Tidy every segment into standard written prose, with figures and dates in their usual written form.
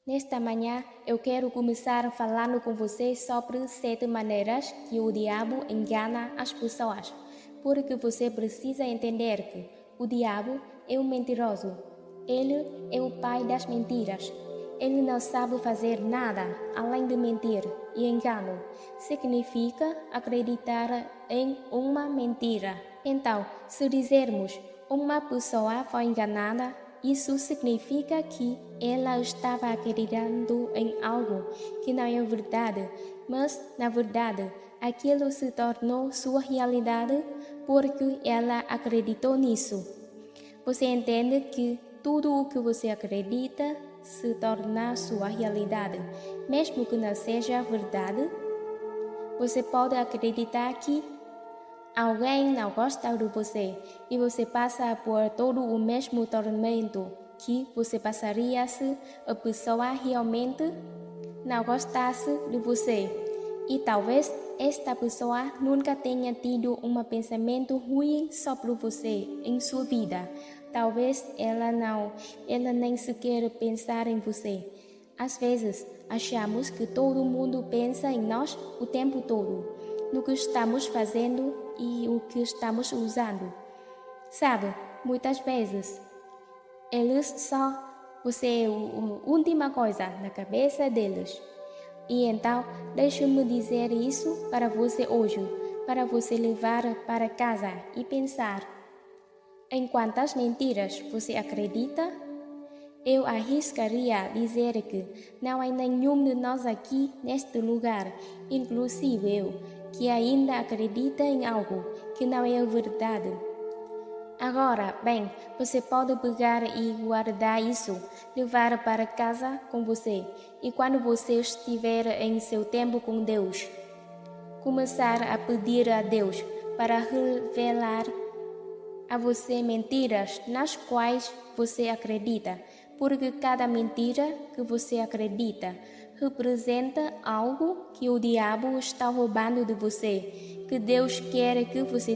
Nesta manhã, eu quero começar falando com vocês sobre 7 maneiras que o diabo engana as pessoas, porque você precisa entender que o diabo é um mentiroso. Ele é o pai das mentiras. Ele não sabe fazer nada além de mentir e engano. Significa acreditar em uma mentira. Então, se dizermos uma pessoa foi enganada, isso significa que ela estava acreditando em algo que não é verdade, mas, na verdade, aquilo se tornou sua realidade porque ela acreditou nisso. Você entende que tudo o que você acredita se torna sua realidade, mesmo que não seja verdade? Você pode acreditar que alguém não gosta de você e você passa por todo o mesmo tormento que você passaria se a pessoa realmente não gostasse de você. E talvez esta pessoa nunca tenha tido um pensamento ruim sobre você em sua vida. Talvez ela nem sequer pensar em você. Às vezes, achamos que todo mundo pensa em nós o tempo todo, no que estamos fazendo e o que estamos usando. Sabe, muitas vezes, você é a última coisa na cabeça deles. E então, deixe-me dizer isso para você hoje, para você levar para casa e pensar: em quantas mentiras você acredita? Eu arriscaria dizer que não há nenhum de nós aqui neste lugar, inclusive eu, que ainda acredita em algo que não é verdade. Agora, bem, você pode pegar e guardar isso, levar para casa com você, e quando você estiver em seu tempo com Deus, começar a pedir a Deus para revelar a você mentiras nas quais você acredita, porque cada mentira que você acredita representa algo que o diabo está roubando de você, que Deus quer que você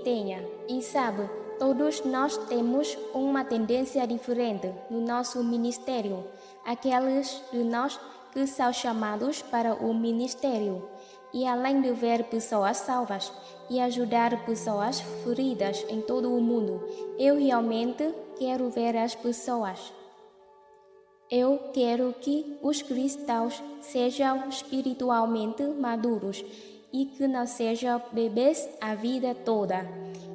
tenha. E sabe, todos nós temos uma tendência diferente no nosso ministério, aqueles de nós que são chamados para o ministério. E além de ver pessoas salvas e ajudar pessoas feridas em todo o mundo, eu realmente quero ver as pessoas. Eu quero que os cristãos sejam espiritualmente maduros e que não sejam bebês a vida toda.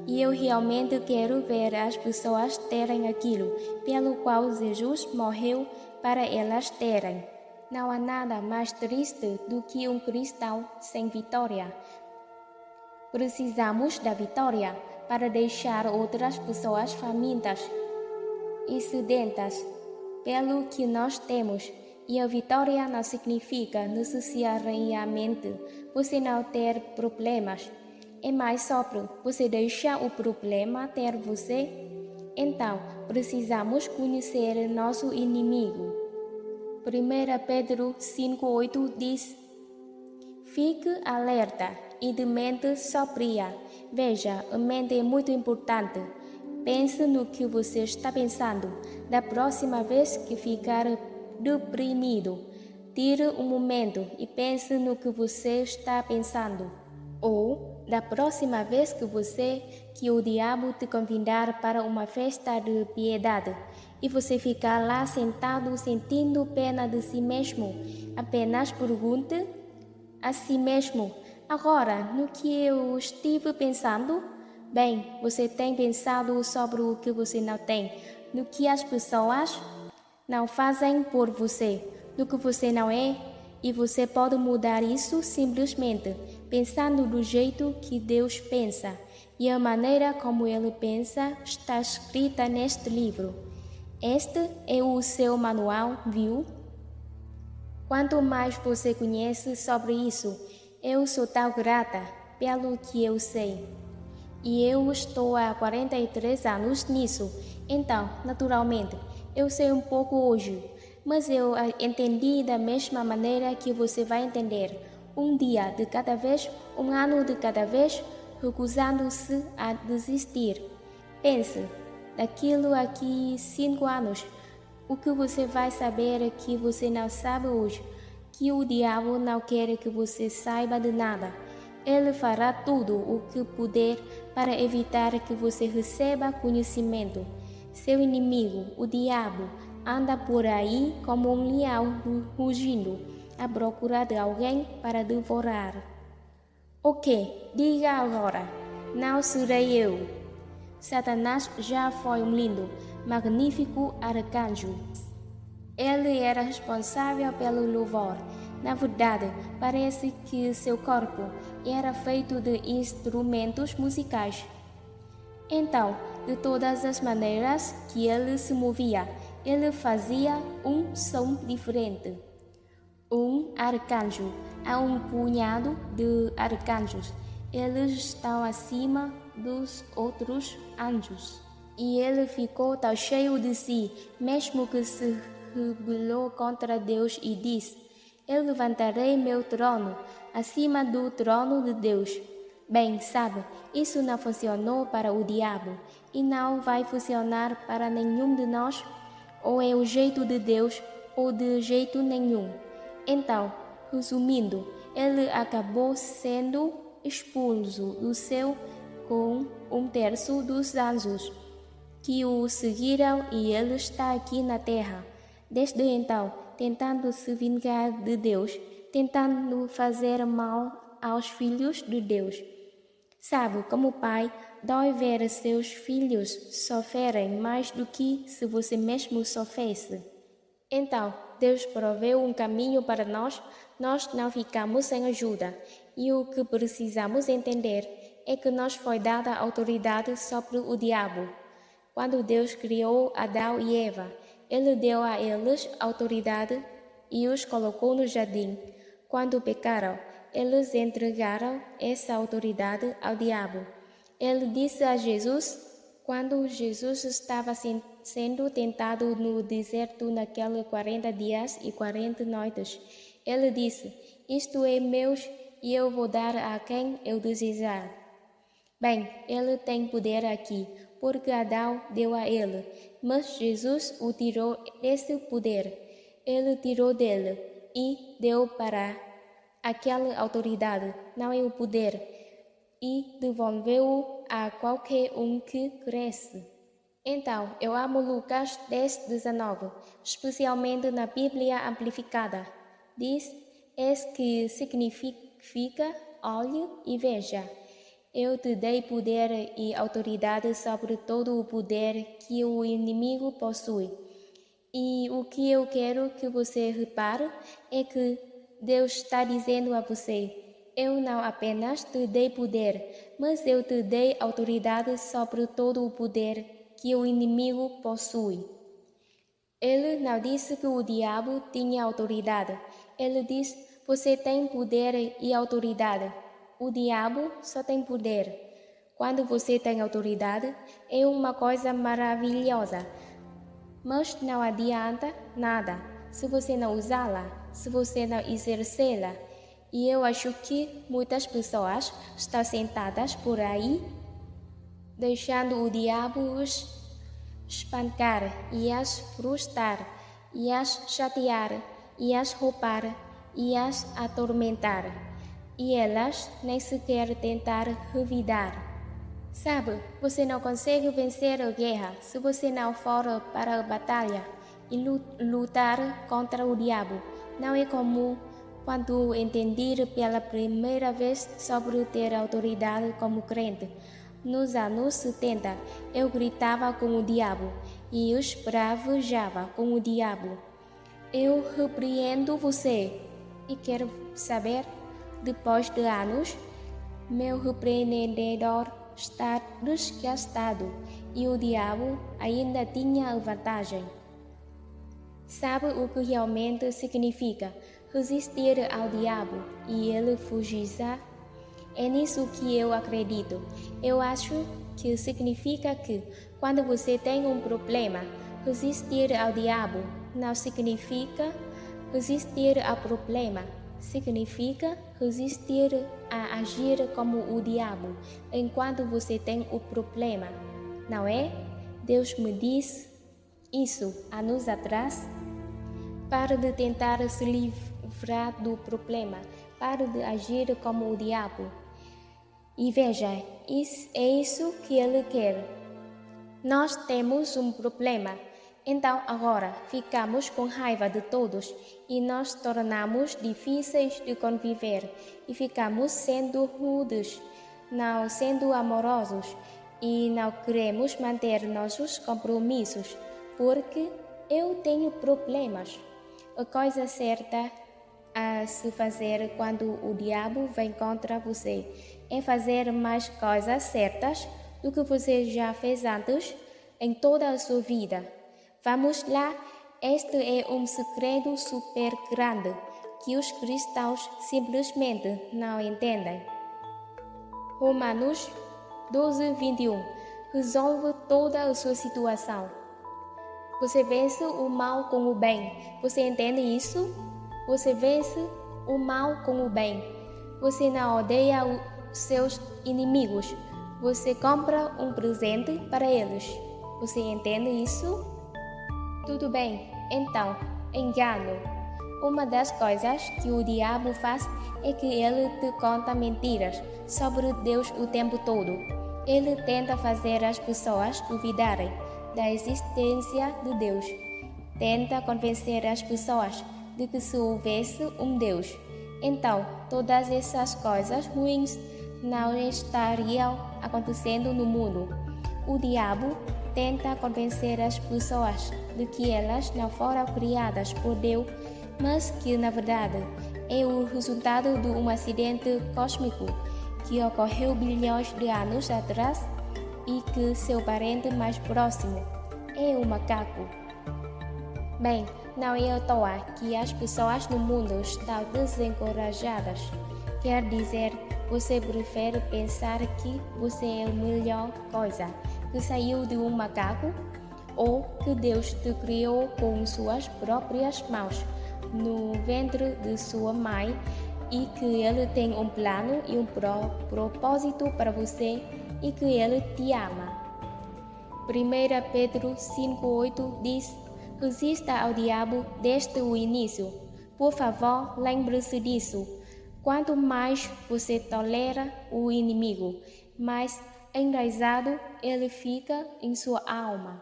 E eu realmente quero ver as pessoas terem aquilo pelo qual Jesus morreu para elas terem. Não há nada mais triste do que um cristão sem vitória. Precisamos da vitória para deixar outras pessoas famintas e sedentas pelo que nós temos. E a vitória não significa necessariamente você não ter problemas. É mais sobre você deixar o problema ter você. Então, precisamos conhecer nosso inimigo. 1 Pedro 5,8 diz: fique alerta e de mente sóbria. Veja, a mente é muito importante. Pense no que você está pensando. Da próxima vez que ficar deprimido, tire um momento e pense no que você está pensando. Ou, da próxima vez que o diabo te convidar para uma festa de piedade e você ficar lá sentado sentindo pena de si mesmo, apenas pergunte a si mesmo: agora, no que eu estive pensando? Bem, você tem pensado sobre o que você não tem, no que as pessoas não fazem por você, no que você não é, e você pode mudar isso simplesmente pensando do jeito que Deus pensa, e a maneira como Ele pensa está escrita neste livro. Este é o seu manual, viu? Quanto mais você conhece sobre isso, eu sou tão grata pelo que eu sei. E eu estou há 43 anos nisso, então, naturalmente, eu sei um pouco hoje, mas eu entendi da mesma maneira que você vai entender. Um dia de cada vez, um ano de cada vez, recusando-se a desistir. Pense, daquilo aqui 5 anos, O que você vai saber é que você não sabe hoje, que o diabo não quer que você saiba de nada. Ele fará tudo o que puder para evitar que você receba conhecimento. Seu inimigo, o diabo, anda por aí como um leão rugindo, à procura de alguém para devorar. Ok, diga agora, não serei eu. Satanás já foi um lindo, magnífico arcanjo. Ele era responsável pelo louvor. Na verdade, parece que seu corpo era feito de instrumentos musicais. Então, de todas as maneiras que ele se movia, ele fazia um som diferente. Um arcanjo. Há um punhado de arcanjos. Eles estão acima dos outros anjos. E ele ficou tão cheio de si, mesmo que se rebelou contra Deus e disse: Eu levantarei meu trono acima do trono de Deus. Bem, sabe, isso não funcionou para o diabo e não vai funcionar para nenhum de nós. Ou é o jeito de Deus ou de jeito nenhum. Então, resumindo, ele acabou sendo expulso do céu com 1/3 dos anjos que o seguiram e ele está aqui na terra. Desde então, tentando se vingar de Deus, tentando fazer mal aos filhos de Deus. Sabe, como pai, dói ver seus filhos sofrerem mais do que se você mesmo sofresse. Então, Deus proveu um caminho para nós não ficamos sem ajuda. E o que precisamos entender é que nos foi dada autoridade sobre o diabo. Quando Deus criou Adão e Eva, Ele deu a eles autoridade e os colocou no jardim. Quando pecaram, eles entregaram essa autoridade ao diabo. Ele disse a Jesus, quando Jesus estava sendo tentado no deserto naqueles 40 dias e 40 noites, ele disse: Isto é meu e eu vou dar a quem eu desejar. Bem, ele tem poder aqui, porque Adão deu a ele, mas Jesus o tirou desse poder. Ele tirou dele e deu para aquela autoridade, não é o poder, e devolveu-o a qualquer um que cresce. Então, eu amo Lucas 10:19, especialmente na Bíblia Amplificada. Diz, que significa, olhe e veja. Eu te dei poder e autoridade sobre todo o poder que o inimigo possui. E o que eu quero que você repare é que Deus está dizendo a você: eu não apenas te dei poder, mas eu te dei autoridade sobre todo o poder que o inimigo possui. Ele não disse que o diabo tinha autoridade. Ele disse: você tem poder e autoridade. O diabo só tem poder. Quando você tem autoridade, é uma coisa maravilhosa. Mas não adianta nada se você não usá-la, se você não exercê-la. E eu acho que muitas pessoas estão sentadas por aí, deixando o diabo os espancar e as frustrar, e as chatear, e as roubar, e as atormentar. E elas nem sequer tentar revidar. Sabe, você não consegue vencer a guerra se você não for para a batalha e lutar contra o diabo. Não é comum quando entendi pela primeira vez sobre ter autoridade como crente. Nos anos 70, eu gritava com o diabo e esbravejava com o diabo. Eu repreendo você. E quero saber, depois de anos, meu repreendedor está desgastado e o diabo ainda tinha a vantagem. Sabe o que realmente significa resistir ao diabo e ele fugirá? É nisso que eu acredito. Eu acho que significa que, quando você tem um problema, resistir ao diabo não significa resistir ao problema. Significa resistir a agir como o diabo enquanto você tem o problema, não é? Deus me disse, isso anos atrás? Pare de tentar se livrar do problema. Pare de agir como o diabo. E veja, é isso que ele quer. Nós temos um problema. Então agora ficamos com raiva de todos e nos tornamos difíceis de conviver e ficamos sendo rudes, não sendo amorosos e não queremos manter nossos compromissos porque eu tenho problemas. A coisa certa a se fazer quando o diabo vem contra você é fazer mais coisas certas do que você já fez antes em toda a sua vida. Vamos lá, este é um segredo super grande que os cristãos simplesmente não entendem. Romanos 12:21 resolve toda a sua situação. Você vence o mal com o bem. Você entende isso? Você vence o mal com o bem. Você não odeia os seus inimigos. Você compra um presente para eles. Você entende isso? Tudo bem, então, engano. Uma das coisas que o diabo faz é que ele te conta mentiras sobre Deus o tempo todo. Ele tenta fazer as pessoas duvidarem da existência de Deus. Tenta convencer as pessoas de que se houvesse um Deus, então todas essas coisas ruins não estariam acontecendo no mundo. O diabo tenta convencer as pessoas de que elas não foram criadas por Deus, mas que na verdade é o resultado de um acidente cósmico que ocorreu bilhões de anos atrás e que seu parente mais próximo é o macaco. Bem, não é à toa que as pessoas no mundo estão desencorajadas. Quer dizer, você prefere pensar que você é a melhor coisa que saiu de um macaco ou que Deus te criou com suas próprias mãos no ventre de sua mãe e que Ele tem um plano e um propósito para você e que Ele te ama. 1 Pedro 5:8 diz: resista ao diabo desde o início. Por favor, lembre-se disso. Quanto mais você tolera o inimigo, mais enraizado ele fica em sua alma.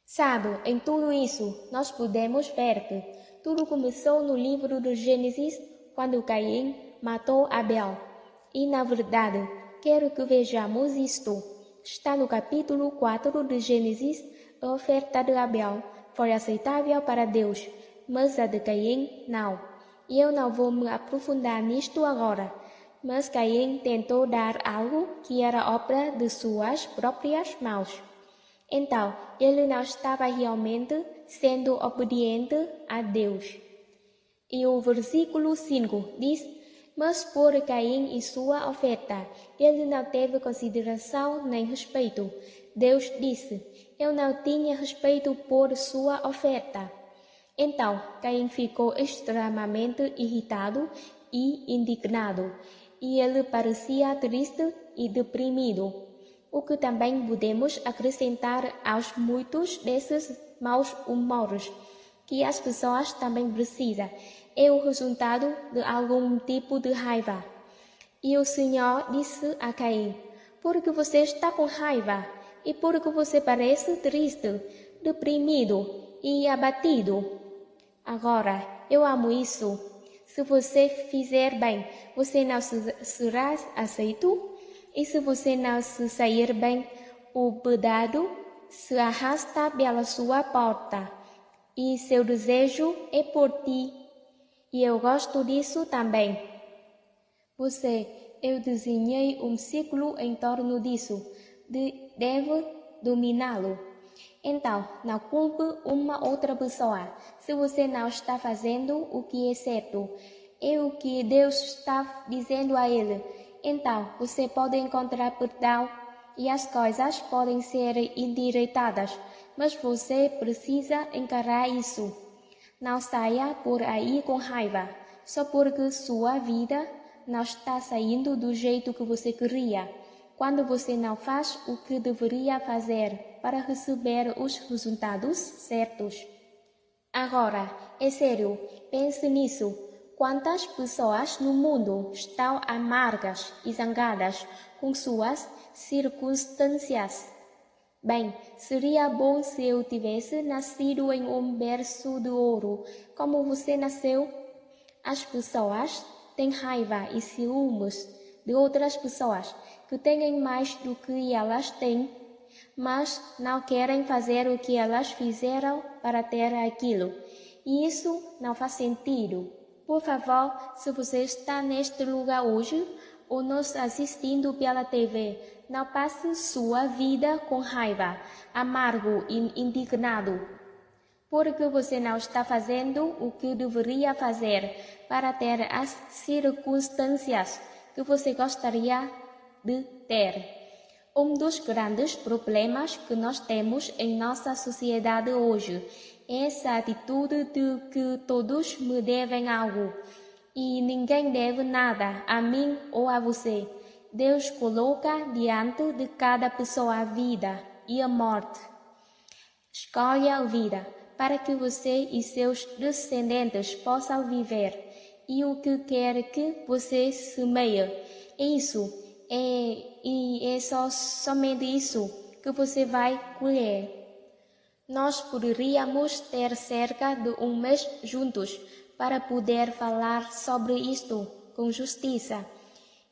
Sabe, em tudo isso, nós podemos ver que tudo começou no livro do Gênesis, quando Caim matou Abel. E, na verdade, quero que vejamos isto. Está no capítulo 4 de Gênesis. A oferta de Abel foi aceitável para Deus, mas a de Caim não. E eu não vou me aprofundar nisto agora. Mas Caim tentou dar algo que era obra de suas próprias mãos. Então, ele não estava realmente sendo obediente a Deus. E o versículo 5 diz: mas por Caim e sua oferta, ele não teve consideração nem respeito. Deus disse: eu não tinha respeito por sua oferta. Então, Caim ficou extremamente irritado e indignado, e ele parecia triste e deprimido. O que também podemos acrescentar aos muitos desses maus humores que as pessoas também precisam é o resultado de algum tipo de raiva. E o Senhor disse a Caim: porque você está com raiva e porque você parece triste, deprimido e abatido. Agora, eu amo isso. Se você fizer bem, você não será aceito. E se você não se sair bem, o pedado se arrasta pela sua porta. E seu desejo é por ti. E eu gosto disso também. Eu desenhei um ciclo em torno disso. Deve dominá-lo. Então, não culpe uma outra pessoa se você não está fazendo o que é certo. É o que Deus está dizendo a ele. Então, você pode encontrar perdão e as coisas podem ser endireitadas, mas você precisa encarar isso. Não saia por aí com raiva, só porque sua vida não está saindo do jeito que você queria, quando você não faz o que deveria fazer. para receber os resultados certos. Agora, é sério, pense nisso. Quantas pessoas no mundo estão amargas e zangadas com suas circunstâncias? Bem, seria bom se eu tivesse nascido em um berço de ouro, como você nasceu. As pessoas têm raiva e ciúmes de outras pessoas que têm mais do que elas têm, mas não querem fazer o que elas fizeram para ter aquilo. E isso não faz sentido. Por favor, se você está neste lugar hoje ou nos assistindo pela TV, não passe sua vida com raiva, amargo e indignado, porque você não está fazendo o que deveria fazer para ter as circunstâncias que você gostaria de ter. Um dos grandes problemas que nós temos em nossa sociedade hoje é essa atitude de que todos me devem algo e ninguém deve nada a mim ou a você. Deus coloca diante de cada pessoa a vida e a morte. Escolhe a vida para que você e seus descendentes possam viver, e o que quer que você semeie, é somente isso que você vai colher. Nós poderíamos ter cerca de um mês juntos para poder falar sobre isto com justiça.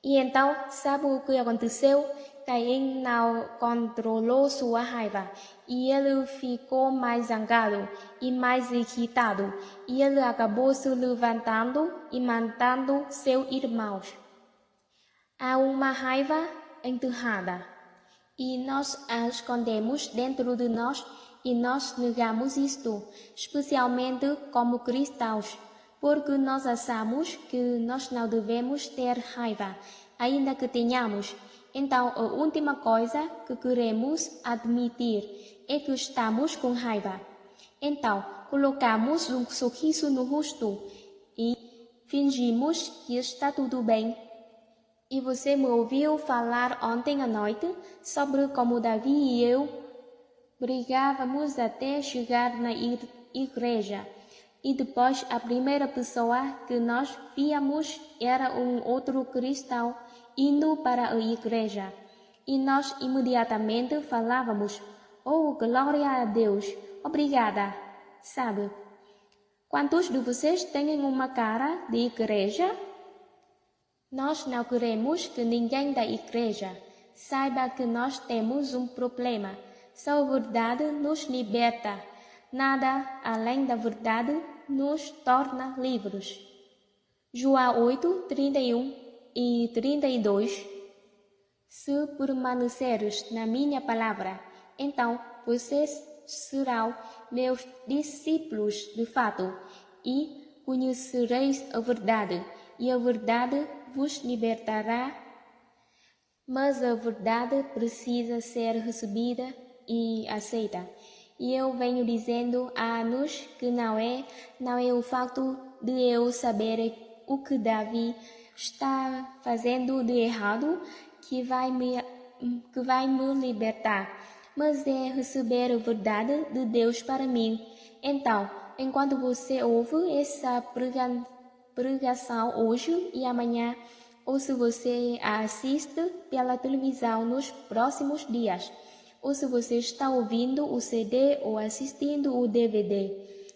E então, sabe o que aconteceu? Caim não controlou sua raiva, e ele ficou mais zangado e mais irritado, e ele acabou se levantando e matando seus irmãos. Há uma raiva enterrada, e nós a escondemos dentro de nós, e nós negamos isto, especialmente como cristãos, porque nós achamos que nós não devemos ter raiva, ainda que tenhamos. Então, a última coisa que queremos admitir é que estamos com raiva. Então, colocamos um sorriso no rosto e fingimos que está tudo bem. E você me ouviu falar ontem à noite sobre como Davi e eu brigávamos até chegar na igreja. E depois a primeira pessoa que nós víamos era um outro cristão indo para a igreja. E nós imediatamente falávamos: "Oh, glória a Deus, obrigada." Sabe? Quantos de vocês têm uma cara de igreja? Nós não queremos que ninguém da igreja saiba que nós temos um problema. Só a verdade nos liberta. Nada além da verdade nos torna livres. João 8, 31 e 32. Se permaneceres na minha palavra, então vocês serão meus discípulos de fato, e conhecereis a verdade, e a verdade vos libertará. Mas a verdade precisa ser recebida e aceita. E eu venho dizendo há anos que não é o facto de eu saber o que Davi está fazendo de errado que vai me libertar, mas é receber a verdade de Deus para mim. Então, enquanto você ouve essa pregação hoje e amanhã, ou se você a assiste pela televisão nos próximos dias, ou se você está ouvindo o CD ou assistindo o DVD,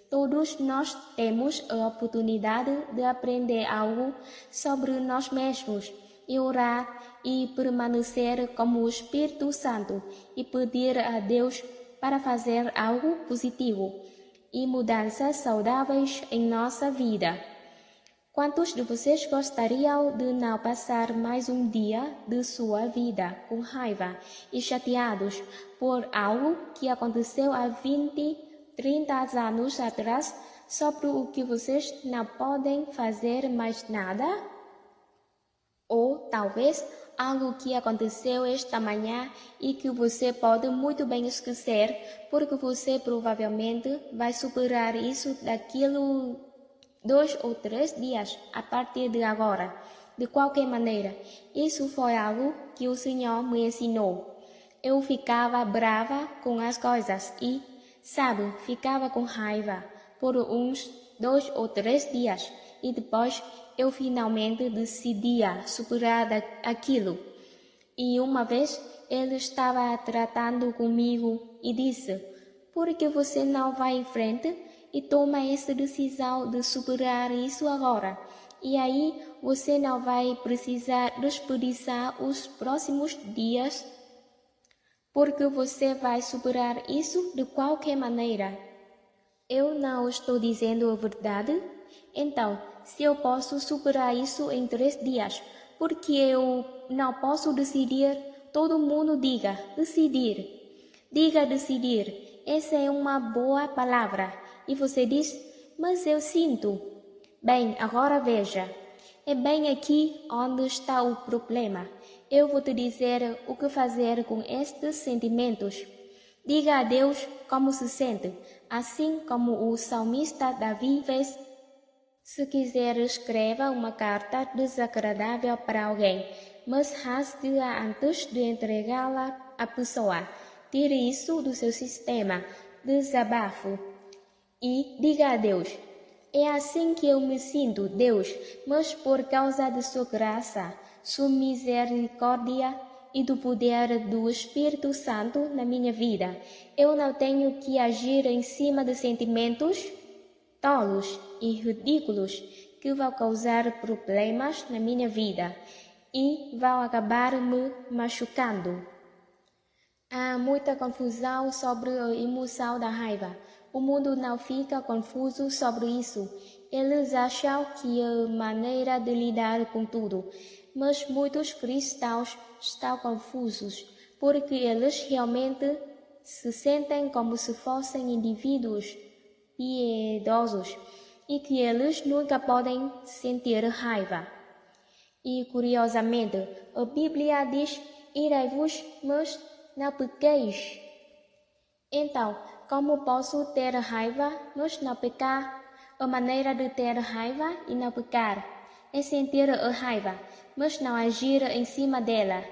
todos nós temos a oportunidade de aprender algo sobre nós mesmos e orar e permanecer como o Espírito Santo e pedir a Deus para fazer algo positivo e mudanças saudáveis em nossa vida. Quantos de vocês gostariam de não passar mais um dia de sua vida com raiva e chateados por algo que aconteceu há 20, 30 anos atrás, sobre o que vocês não podem fazer mais nada? Ou talvez algo que aconteceu esta manhã e que você pode muito bem esquecer, porque você provavelmente vai superar isso daquilo 2 ou 3 dias a partir de agora. De qualquer maneira, isso foi algo que o Senhor me ensinou. Eu ficava brava com as coisas e, sabe, ficava com raiva por uns 2 ou 3 dias e depois eu finalmente decidia superar aquilo. E uma vez ele estava tratando comigo e disse: por que você não vai em frente e toma essa decisão de superar isso agora? E aí você não vai precisar desperdiçar os próximos dias, porque você vai superar isso de qualquer maneira. Eu não estou dizendo a verdade? Então, se eu posso superar isso em 3 dias, por que eu não posso decidir? Todo mundo diga, decidir. Diga decidir. Essa é uma boa palavra. E você diz, mas eu sinto. Bem, agora veja. É bem aqui onde está o problema. Eu vou te dizer o que fazer com estes sentimentos. Diga a Deus como se sente, assim como o salmista Davi fez. Se quiser, escreva uma carta desagradável para alguém, mas rasgue-a antes de entregá-la à pessoa. Tire isso do seu sistema, desabafo, e diga a Deus: é assim que eu me sinto, Deus, mas por causa de sua graça, sua misericórdia e do poder do Espírito Santo na minha vida, eu não tenho que agir em cima de sentimentos tolos e ridículos que vão causar problemas na minha vida e vão acabar me machucando. Há muita confusão sobre a emoção da raiva. O mundo não fica confuso sobre isso. Eles acham que é maneira de lidar com tudo, mas muitos cristãos estão confusos porque eles realmente se sentem como se fossem indivíduos piedosos e que eles nunca podem sentir raiva. E curiosamente, a Bíblia diz: irai-vos, mas não pequeis. Então, como posso ter raiva, mas não pecar? A maneira de ter raiva e não pecar é sentir a raiva, mas não agir em cima dela.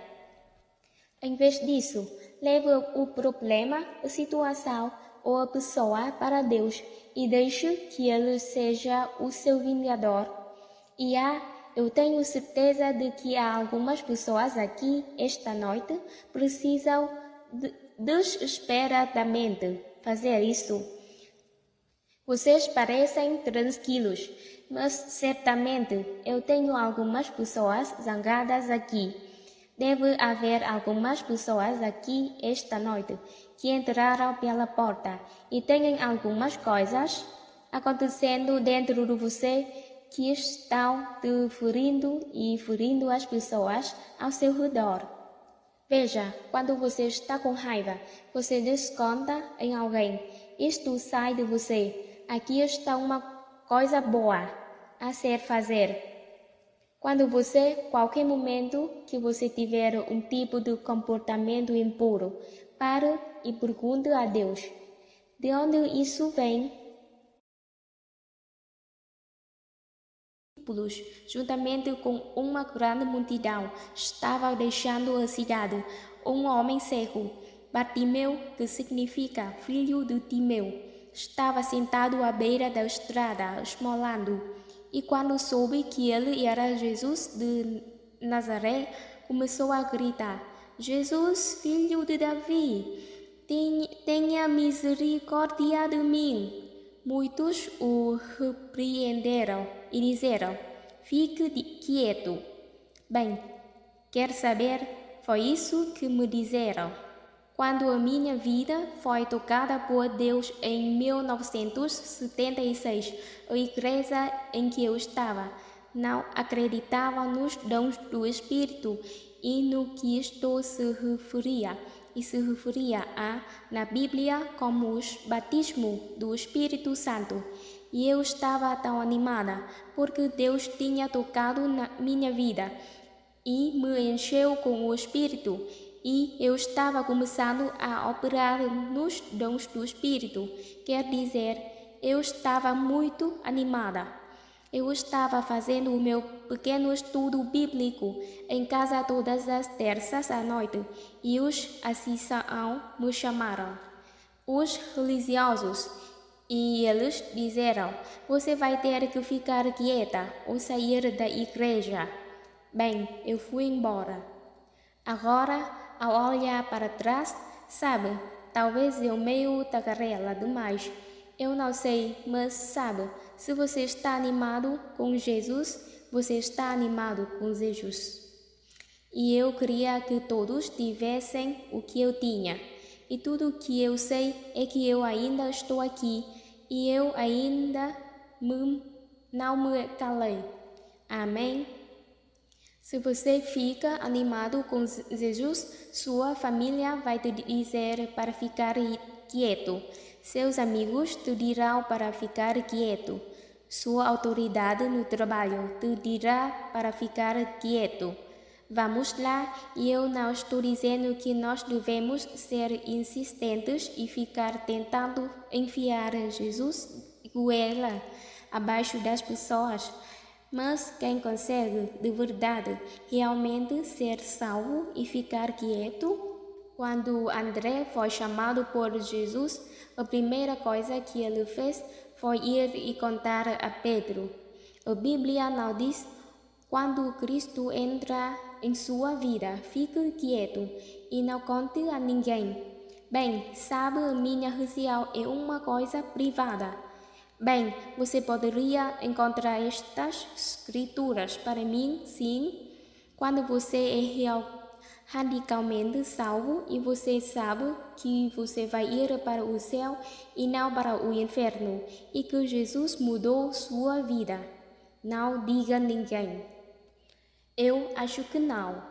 Em vez disso, leve o problema, a situação ou a pessoa para Deus e deixe que Ele seja o seu vingador. E eu tenho certeza de que há algumas pessoas aqui esta noite precisam desesperadamente fazer isso. Vocês parecem tranquilos, mas certamente eu tenho algumas pessoas zangadas aqui. Deve haver algumas pessoas aqui esta noite que entraram pela porta e têm algumas coisas acontecendo dentro de você que estão te ferindo e ferindo as pessoas ao seu redor. Veja, quando você está com raiva, você desconta em alguém. Isto sai de você. Aqui está uma coisa boa a ser fazer. Quando você, qualquer momento que você tiver um tipo de comportamento impuro, pare e pergunte a Deus: de onde isso vem? Juntamente com uma grande multidão, estavam deixando a cidade. Um homem cego, Bartimeu, que significa filho de Timeu, estava sentado à beira da estrada, esmolando. E quando soube que ele era Jesus de Nazaré, começou a gritar: Jesus, filho de Davi, tenha misericórdia de mim. Muitos o repreenderam e disseram: fique quieto. Bem, quer saber? Foi isso que me disseram. Quando a minha vida foi tocada por Deus em 1976, a igreja em que eu estava não acreditava nos dons do Espírito e no que isto se referia. E se referia na Bíblia como o batismo do Espírito Santo. E eu estava tão animada, porque Deus tinha tocado na minha vida e me encheu com o Espírito. E eu estava começando a operar nos dons do Espírito. Quer dizer, eu estava muito animada. Eu estava fazendo o meu pequeno estudo bíblico em casa todas as terças à noite e os assistentes me chamaram, os religiosos, e eles disseram: você vai ter que ficar quieta ou sair da igreja. Bem, eu fui embora. Agora, ao olhar para trás, sabe, talvez eu meio tagarela demais. Eu não sei, mas sabe, se você está animado com Jesus, você está animado com Jesus. E eu queria que todos tivessem o que eu tinha. E tudo o que eu sei é que eu ainda estou aqui e eu ainda não me calei. Amém? Se você fica animado com Jesus, sua família vai te dizer para ficar quieto. Seus amigos te dirão para ficar quieto. Sua autoridade no trabalho te dirá para ficar quieto. Vamos lá, e eu não estou dizendo que nós devemos ser insistentes e ficar tentando enfiar Jesus goela abaixo das pessoas. Mas quem consegue, de verdade, realmente ser salvo e ficar quieto? Quando André foi chamado por Jesus, a primeira coisa que ele fez foi ir e contar a Pedro. A Bíblia não diz: quando Cristo entra em sua vida, fique quieto e não conte a ninguém. Bem, sabe, a minha religião é uma coisa privada. Bem, você poderia encontrar estas escrituras para mim, sim, quando você é radicalmente salvo e você sabe que você vai ir para o céu e não para o inferno e que Jesus mudou sua vida. Não diga a ninguém. Eu acho que não.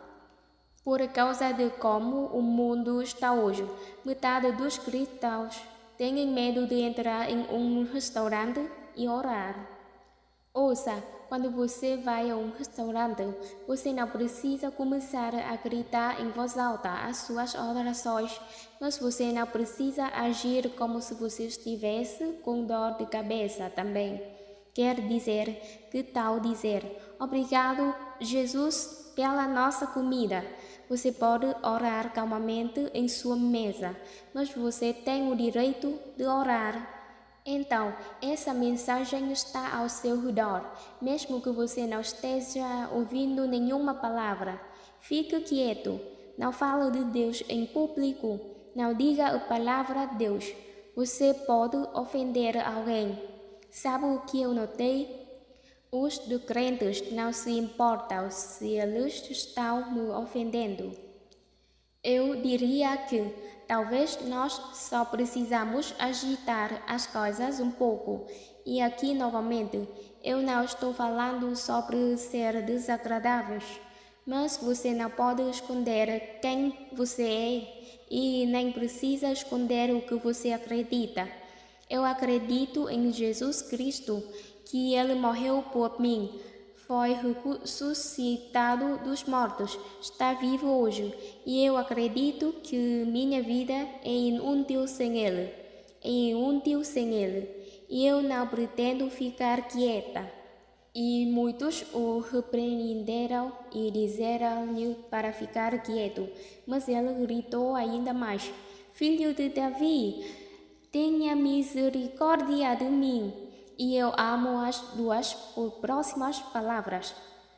Por causa de como o mundo está hoje, metade dos cristãos têm medo de entrar em um restaurante e orar. Ouça, quando você vai a um restaurante, você não precisa começar a gritar em voz alta as suas orações, mas você não precisa agir como se você estivesse com dor de cabeça também. Quer dizer, que tal dizer: obrigado, Jesus, pela nossa comida. Você pode orar calmamente em sua mesa, mas você tem o direito de orar. Então, essa mensagem está ao seu redor, mesmo que você não esteja ouvindo nenhuma palavra. Fique quieto, não fale de Deus em público, não diga a palavra Deus. Você pode ofender alguém. Sabe o que eu notei? Os descrentes não se importam se eles estão me ofendendo. Eu diria que talvez nós só precisamos agitar as coisas um pouco. E aqui novamente, eu não estou falando sobre ser desagradáveis, mas você não pode esconder quem você é e nem precisa esconder o que você acredita. Eu acredito em Jesus Cristo, que Ele morreu por mim, foi ressuscitado dos mortos, está vivo hoje, e eu acredito que minha vida é inútil sem Ele. É inútil sem Ele, e eu não pretendo ficar quieta. E muitos o repreenderam e disseram-lhe para ficar quieto, mas ele gritou ainda mais: Filho de Davi, tenha misericórdia de mim. E eu amo as duas próximas palavras.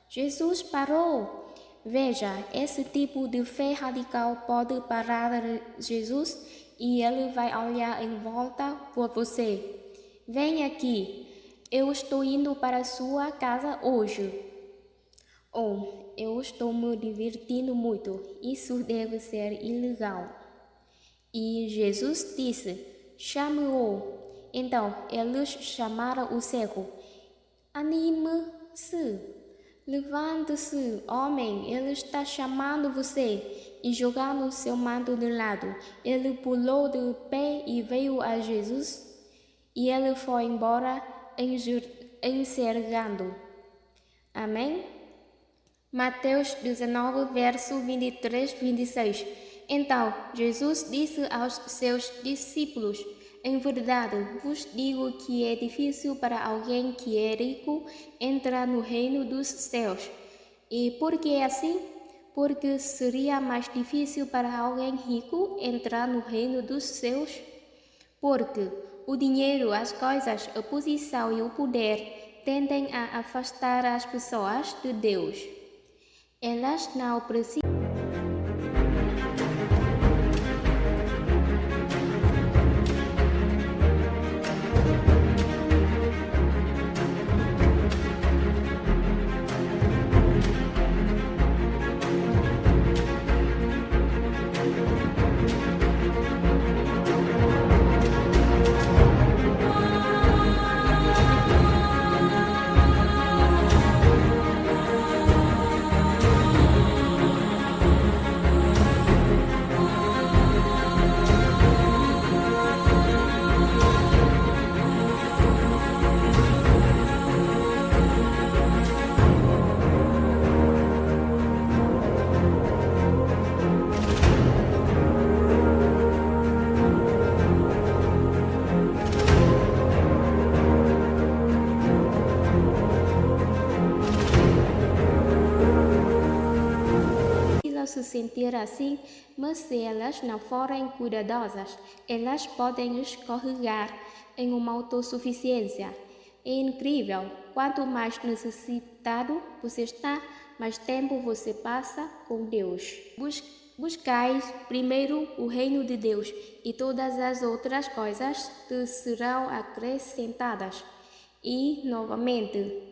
Jesus parou. Veja, esse tipo de fé radical pode parar Jesus e ele vai olhar em volta por você. Vem aqui. Eu estou indo para sua casa hoje. Oh, eu estou me divertindo muito. Isso deve ser ilegal. E Jesus disse: chame-o. Então eles chamaram o cego. Anime-se. Levante-se, homem, ele está chamando você. E jogando seu manto de lado, ele pulou de pé e veio a Jesus. E ele foi embora enxergando. Amém? Mateus 19, verso 23, 26. Então Jesus disse aos seus discípulos: Em verdade, vos digo que é difícil para alguém que é rico entrar no reino dos céus. E por que é assim? Porque seria mais difícil para alguém rico entrar no reino dos céus. Porque o dinheiro, as coisas, a posição e o poder tendem a afastar as pessoas de Deus. Elas não precisam se sentir assim, mas se elas não forem cuidadosas, elas podem escorregar em uma autossuficiência. É incrível, quanto mais necessitado você está, mais tempo você passa com Deus. Buscai primeiro o reino de Deus e todas as outras coisas te serão acrescentadas. E, novamente,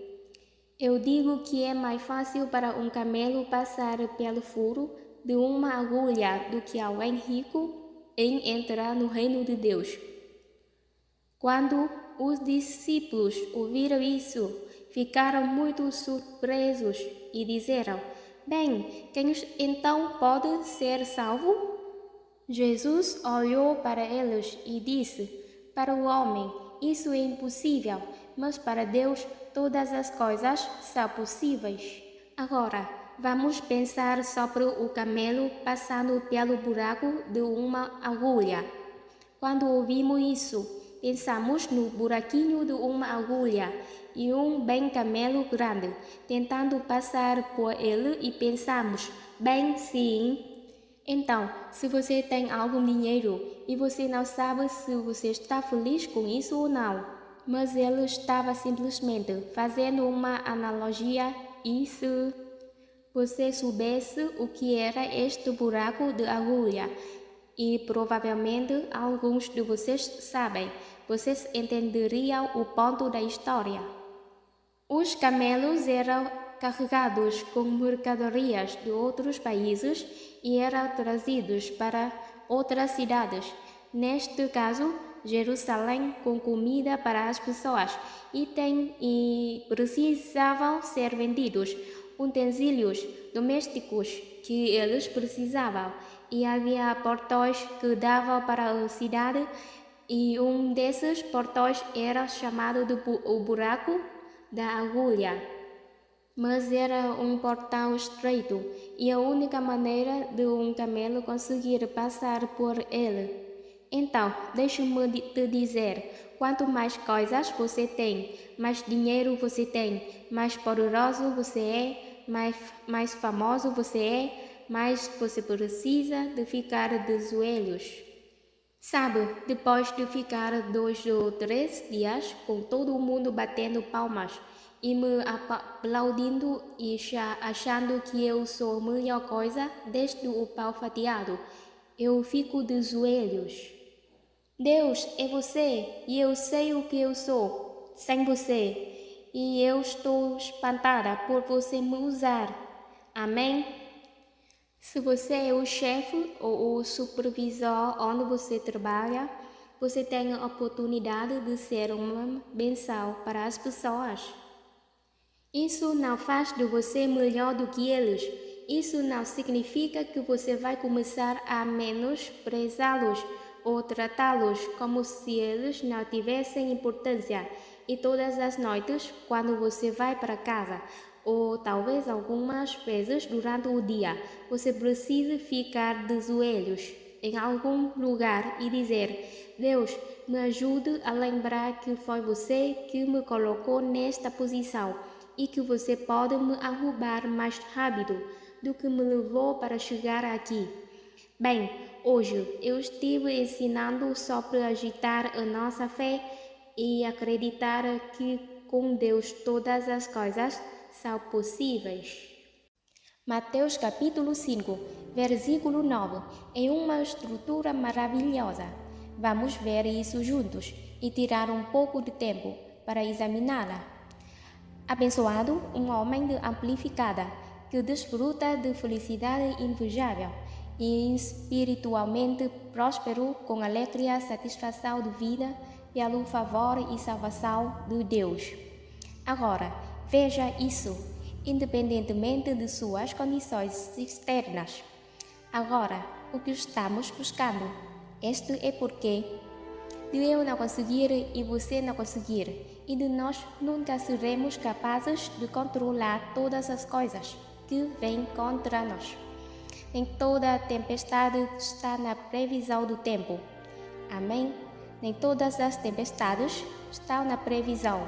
eu digo que é mais fácil para um camelo passar pelo furo de uma agulha do que alguém rico em entrar no reino de Deus. Quando os discípulos ouviram isso, ficaram muito surpresos e disseram: Bem, quem então pode ser salvo? Jesus olhou para eles e disse: Para o homem, isso é impossível, mas para Deus todas as coisas são possíveis. Agora, vamos pensar sobre o camelo passando pelo buraco de uma agulha. Quando ouvimos isso, pensamos no buraquinho de uma agulha e um bem camelo grande, tentando passar por ele e pensamos, bem, sim. Então, se você tem algum dinheiro e você não sabe se você está feliz com isso ou não, mas ele estava simplesmente fazendo uma analogia e se você soubesse o que era este buraco de agulha, e provavelmente alguns de vocês sabem, vocês entenderiam o ponto da história. Os camelos eram carregados com mercadorias de outros países e eram trazidos para outras cidades. Neste caso, Jerusalém, com comida para as pessoas e precisavam ser vendidos utensílios domésticos que eles precisavam, e havia portões que davam para a cidade, e um desses portões era chamado de o buraco da agulha. Mas era um portão estreito, e a única maneira de um camelo conseguir passar por ele. Então, deixe-me te dizer, quanto mais coisas você tem, mais dinheiro você tem, mais poderoso você é, mais famoso você é, mais você precisa de ficar de joelhos. Sabe, depois de ficar 2 ou 3 dias com todo mundo batendo palmas e me aplaudindo e achando que eu sou a melhor coisa desde o pau fatiado, eu fico de joelhos. Deus é você e eu sei o que eu sou sem você, e eu estou espantada por você me usar. Amém? Se você é o chefe ou o supervisor onde você trabalha, você tem a oportunidade de ser uma bênção para as pessoas. Isso não faz de você melhor do que eles. Isso não significa que você vai começar a menosprezá-los ou tratá-los como se eles não tivessem importância. E todas as noites, quando você vai para casa, ou talvez algumas vezes durante o dia, você precisa ficar de joelhos. em algum lugar e dizer: Deus, me ajude a lembrar que foi você que me colocou nesta posição e que você pode me arrubar mais rápido do que me levou para chegar aqui. Bem, hoje eu estive ensinando sobre agitar a nossa fé e acreditar que com Deus todas as coisas são possíveis. Mateus capítulo 5, versículo 9, é uma estrutura maravilhosa. Vamos ver isso juntos e tirar um pouco de tempo para examiná-la. Abençoado um homem de amplificada, que desfruta de felicidade invejável e espiritualmente próspero com alegria e satisfação de vida pelo favor e salvação de Deus. Agora, veja isso, independentemente de suas condições externas. Agora, o que estamos buscando? Este é porque de eu não conseguir e você não conseguir, e de nós nunca seremos capazes de controlar todas as coisas que vêm contra nós. Nem toda tempestade está na previsão do tempo. Amém? Nem todas as tempestades estão na previsão.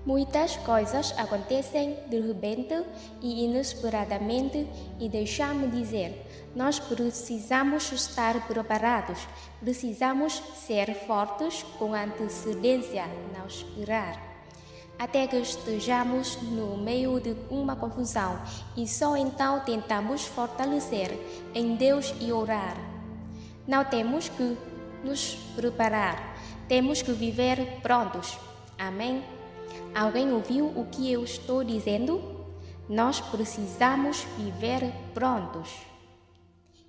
Muitas coisas acontecem de repente e inesperadamente e deixa-me dizer, nós precisamos estar preparados, precisamos ser fortes com antecedência, não esperar. Até que estejamos no meio de uma confusão e só então tentamos fortalecer em Deus e orar. Não temos que nos preparar, temos que viver prontos. Amém? Alguém ouviu o que eu estou dizendo? Nós precisamos viver prontos.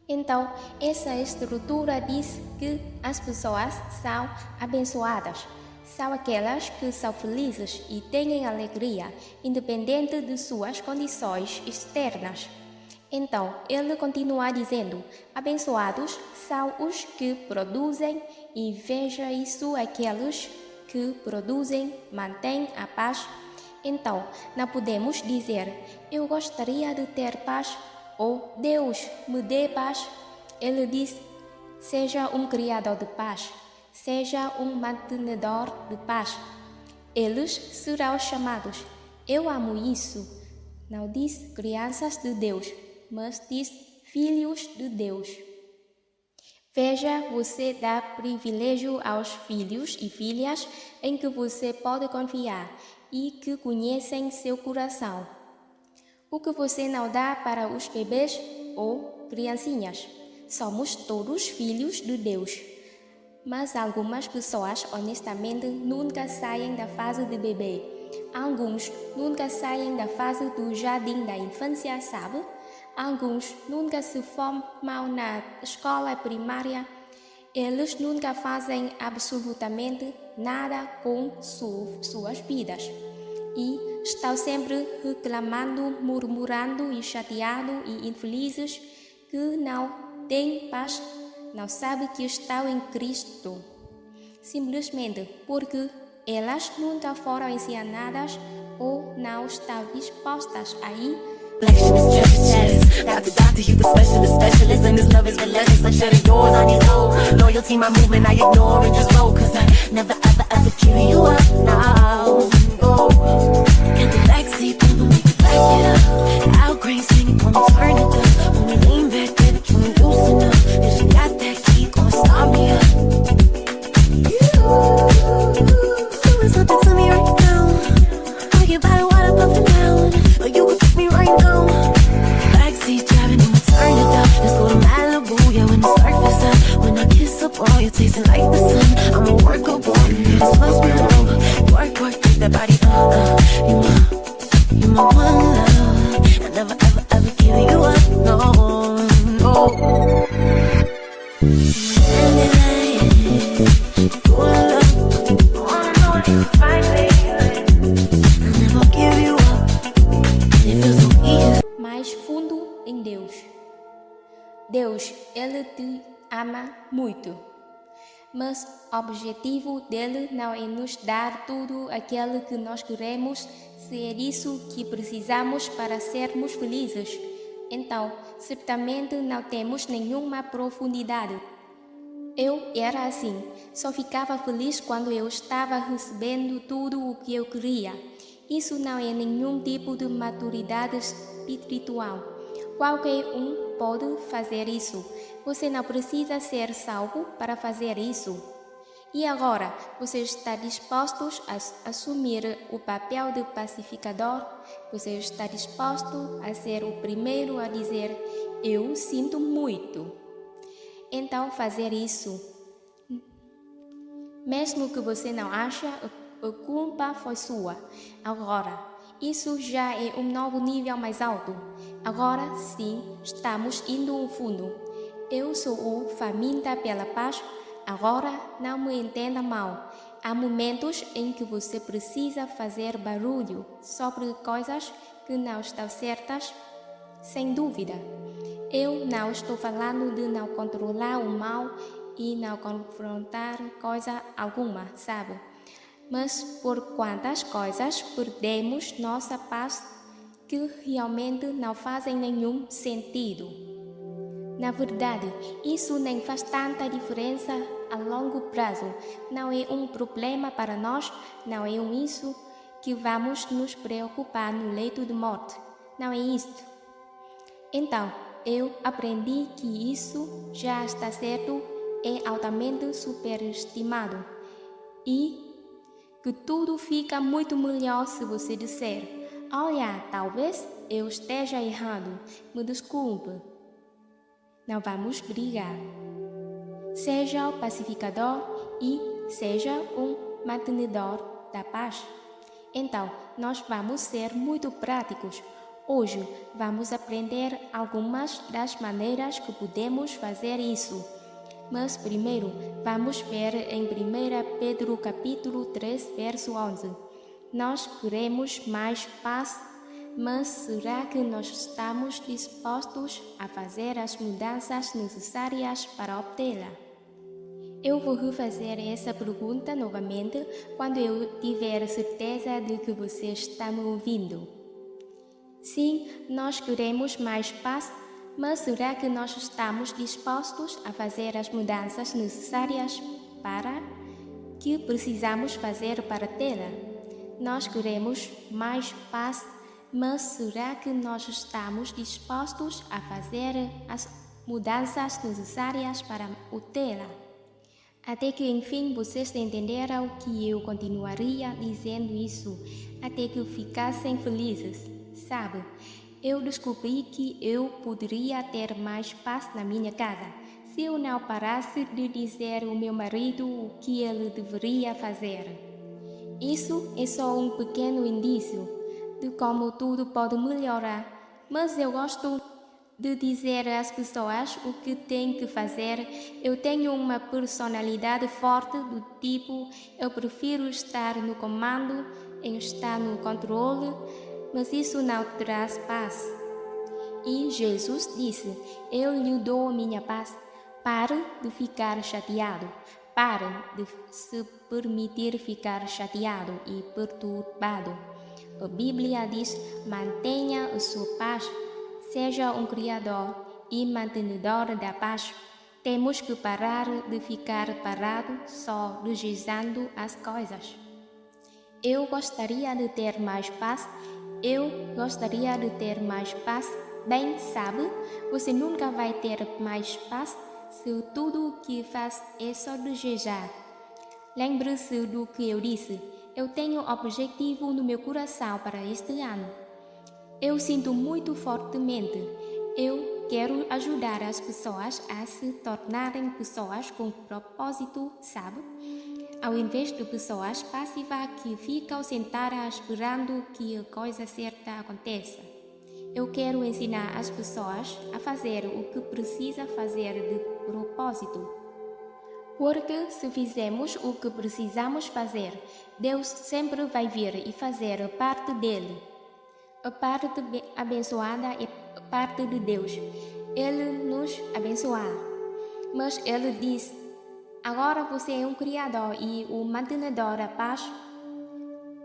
Então, essa estrutura diz que as pessoas são abençoadas. São aquelas que são felizes e têm alegria, independente de suas condições externas. Então, ele continua dizendo, abençoados são os que produzem, e veja isso, aqueles que produzem, mantêm a paz. Então, não podemos dizer, eu gostaria de ter paz, ou Deus me dê paz. Ele diz, seja um criador de paz, seja um mantenedor de paz. Eles serão chamados, eu amo isso. Não diz crianças de Deus, mas diz filhos de Deus. Veja, você dá privilégio aos filhos e filhas em que você pode confiar e que conhecem seu coração. O que você não dá para os bebês ou criancinhas. Somos todos filhos de Deus. Mas algumas pessoas, honestamente, nunca saem da fase de bebê. Alguns nunca saem da fase do jardim da infância, sabe? Alguns nunca se formam na escola primária. Eles nunca fazem absolutamente nada com suas vidas. E estão sempre reclamando, murmurando e chateados e infelizes que não têm paz, não sabem que estão em Cristo. Simplesmente porque elas nunca foram ensinadas ou não estão dispostas a ir. Got the doctor, you the specialist, and his love is relentless. I share yours on his own. Loyalty, my movement, I ignore and just roll. Cause I never ever give you up now. Oh, get the backseat, baby, we can back it up. Out green, swinging, when we turn it up. When we lean back, baby, can we loosen up? If you got that key, gonna start me up. You doing something to me right now. I'll get by the water, pumping down. But you would keep me right now. Backseat driving and we turn it up. Let's go to Malibu, yeah, when the surface up. When I kiss up, boy, you're tasting like the sun. I'm a workable, yeah, this must be wrong. Work, take that body, you my one love. I never, ever give you up, no, no. Mais fundo em Deus. Deus, Ele te ama muito, mas o objetivo dele não é nos dar tudo aquilo que nós queremos, se é isso que precisamos para sermos felizes. Então, certamente não temos nenhuma profundidade. Eu era assim, só ficava feliz quando eu estava recebendo tudo o que eu queria. Isso não é nenhum tipo de maturidade espiritual. Qualquer um pode fazer isso. Você não precisa ser salvo para fazer isso. E agora, você está disposto a assumir o papel de pacificador? Você está disposto a ser o primeiro a dizer: eu sinto muito? Então, fazer isso. Mesmo que você não ache, a culpa foi sua. Agora, isso já é um novo nível mais alto. Agora sim, estamos indo ao fundo. Eu sou o faminta pela paz. Agora, não me entenda mal. Há momentos em que você precisa fazer barulho sobre coisas que não estão certas, sem dúvida. Eu não estou falando de não controlar o mal e não confrontar coisa alguma, sabe? Mas por quantas coisas perdemos nossa paz que realmente não fazem nenhum sentido. Na verdade, isso nem faz tanta diferença a longo prazo. Não é um problema para nós, não é isso que vamos nos preocupar no leito de morte. Não é isto. Então, eu aprendi que isso já está certo, é altamente superestimado e que tudo fica muito melhor se você disser: olha, talvez eu esteja errado, me desculpe. Não vamos brigar. Seja o pacificador e seja um mantenedor da paz. Então, nós vamos ser muito práticos. Hoje vamos aprender algumas das maneiras que podemos fazer isso. Mas primeiro, vamos ver em 1 Pedro capítulo 3, verso 11. Nós queremos mais paz, mas será que nós estamos dispostos a fazer as mudanças necessárias para obtê-la? Eu vou refazer essa pergunta novamente quando eu tiver certeza de que você está me ouvindo. Sim, nós queremos mais paz, mas será que nós estamos dispostos a fazer as mudanças necessárias para que precisamos fazer para tê-la? Nós queremos mais paz, mas será que nós estamos dispostos a fazer as mudanças necessárias para obtê-la? Até que enfim vocês entenderam que eu continuaria dizendo isso, até que ficassem felizes, sabe? Eu descobri que eu poderia ter mais paz na minha casa se eu não parasse de dizer ao meu marido o que ele deveria fazer. Isso é só um pequeno indício de como tudo pode melhorar, mas eu gosto de dizer às pessoas o que têm que fazer. Eu tenho uma personalidade forte do tipo, eu prefiro estar no comando em estar no controle, mas isso não traz paz. E Jesus disse: eu lhe dou a minha paz. Pare de ficar chateado. Pare de se permitir ficar chateado e perturbado. A Bíblia diz: mantenha a sua paz. Seja um criador e mantenedor da paz. Temos que parar de ficar parado só registrando as coisas. Eu gostaria de ter mais paz. Eu gostaria de ter mais paz. Bem, sabe, você nunca vai ter mais paz se tudo o que faz é só desejar. Lembre-se do que eu disse. Eu tenho um objetivo no meu coração para este ano. Eu sinto muito fortemente. Eu quero ajudar as pessoas a se tornarem pessoas com propósito, sabe? Ao invés de pessoas passivas que ficam sentadas esperando que a coisa certa aconteça. Eu quero ensinar as pessoas a fazer o que precisa fazer de propósito. Porque se fizermos o que precisamos fazer, Deus sempre vai vir e fazer a parte dele. A parte abençoada é a parte de Deus. Ele nos abençoar. Mas ele diz: agora você é um criador e um mantenedor da paz.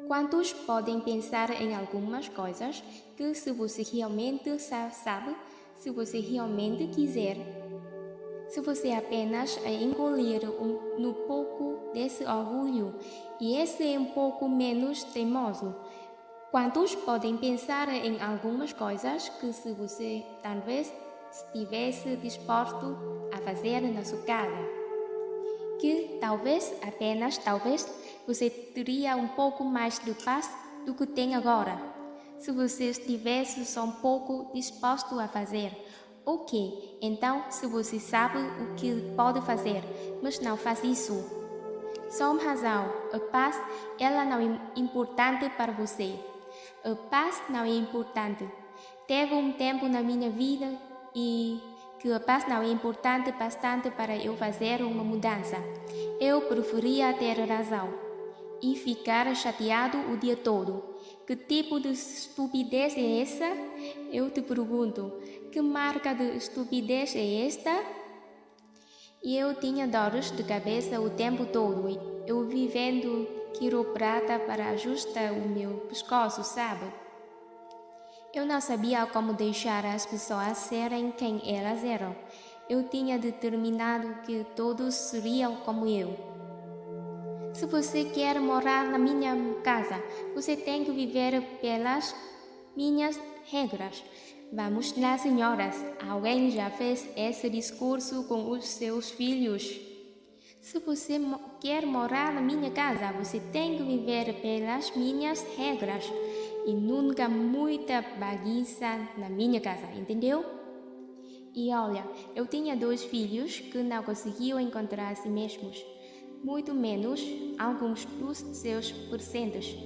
Quantos podem pensar em algumas coisas que, se você realmente sabe, se você realmente quiser. Se você apenas engolir no pouco desse orgulho e esse é um pouco menos teimoso, quantos podem pensar em algumas coisas que se você talvez estivesse disposto a fazer na sua casa? Que talvez, apenas talvez, você teria um pouco mais de paz do que tem agora, se você estivesse só um pouco disposto a fazer. Ok, então se você sabe o que pode fazer, mas não faz isso. Só uma razão, a paz, ela não é importante para você. A paz não é importante. Teve um tempo na minha vida e que a paz não é importante bastante para eu fazer uma mudança. Eu preferia ter razão e ficar chateado o dia todo. Que tipo de estupidez é essa? Eu te pergunto, que marca de estupidez é esta? E eu tinha dores de cabeça o tempo todo. Eu vivendo quiroprata para ajustar o meu pescoço, sabe? Eu não sabia como deixar as pessoas serem quem elas eram. Eu tinha determinado que todos seriam como eu. Se você quer morar na minha casa, você tem que viver pelas minhas regras. Vamos lá, senhoras. Alguém já fez esse discurso com os seus filhos? Se você quer morar na minha casa, você tem que viver pelas minhas regras. E nunca muita bagunça na minha casa, entendeu? E olha, eu tinha 2 filhos que não conseguiam encontrar a si mesmos. Muito menos alguns dos seus presentes.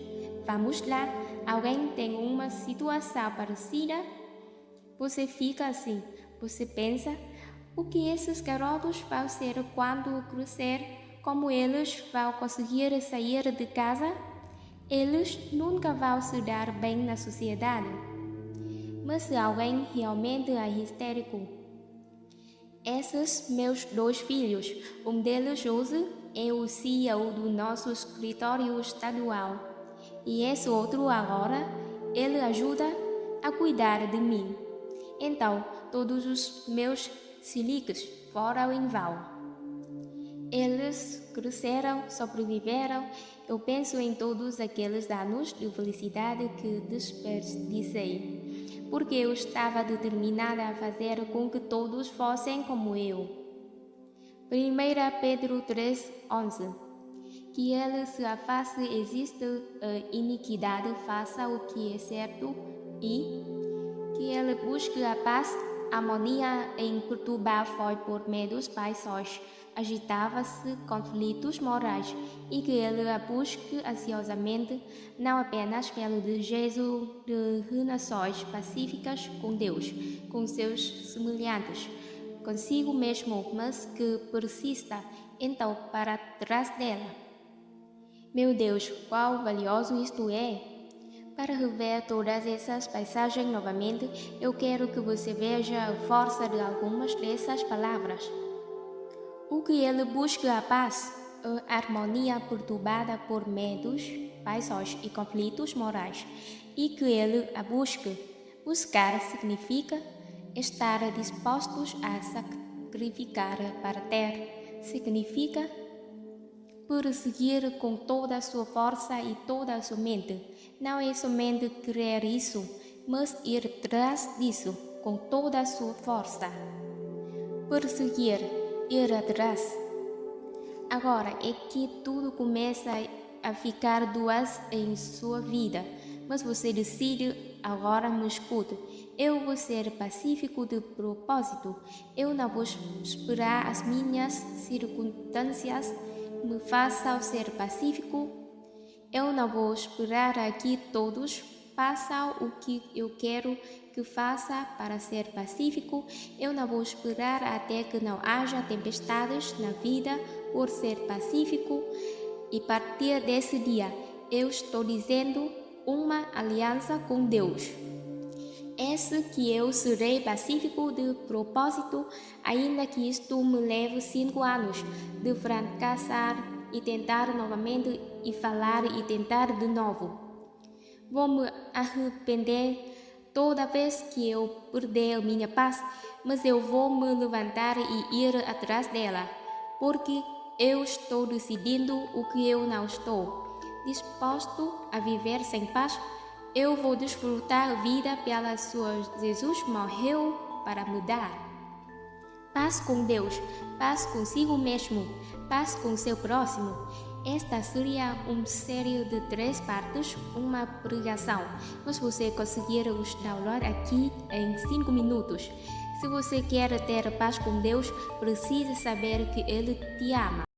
Vamos lá, alguém tem uma situação parecida? Você fica assim, você pensa, o que esses garotos vão ser quando crescer? Como eles vão conseguir sair de casa? Eles nunca vão se dar bem na sociedade. Mas se alguém realmente é histérico, esses meus 2 filhos, um deles hoje é o CEO do nosso escritório estadual e esse outro agora, ele ajuda a cuidar de mim. Então, todos os meus siliques foram em vão. Eles cresceram, sobreviveram. Eu penso em todos aqueles anos de felicidade que desperdicei, porque eu estava determinada a fazer com que todos fossem como eu. 1 Pedro 3:11. Que ele se afaste, existe a iniquidade, faça o que é certo e que ele busque a paz, a harmonia em perturbar foi por medos paixões, agitava-se conflitos morais e que ele a busque ansiosamente, não apenas pelo desejo de relações pacíficas com Deus, com seus semelhantes, consigo mesmo, mas que persista então para trás dela. Meu Deus, quão valioso isto é! Para rever todas essas paisagens novamente, eu quero que você veja a força de algumas dessas palavras. O que ele busca a paz, a harmonia perturbada por medos, paixões e conflitos morais, e que ele a busque. Buscar significa estar dispostos a sacrificar para ter, significa perseguir com toda a sua força e toda a sua mente. Não é somente querer isso, mas ir atrás disso com toda a sua força. Perseguir, ir atrás. Agora é que tudo começa a ficar doce em sua vida, mas você decide, agora me escute. Eu vou ser pacífico de propósito. Eu não vou esperar as minhas circunstâncias me façam ser pacífico. Eu não vou esperar a que todos façam o que eu quero que faça para ser pacífico. Eu não vou esperar até que não haja tempestades na vida por ser pacífico. E a partir desse dia, eu estou dizendo uma aliança com Deus. Esse que eu serei pacífico de propósito, ainda que isto me leve 5 anos de fracassar e tentar novamente e falar e tentar de novo. Vou me arrepender toda vez que eu perder minha paz, mas eu vou me levantar e ir atrás dela, porque eu estou decidindo o que eu não estou disposto a viver sem paz. Eu vou desfrutar a vida pela sua. Jesus morreu para mudar. Paz com Deus, paz consigo mesmo, paz com seu próximo. Esta seria uma série de 3 partes, uma pregação, mas você conseguir os download aqui em 5 minutos. Se você quer ter paz com Deus, precisa saber que Ele te ama.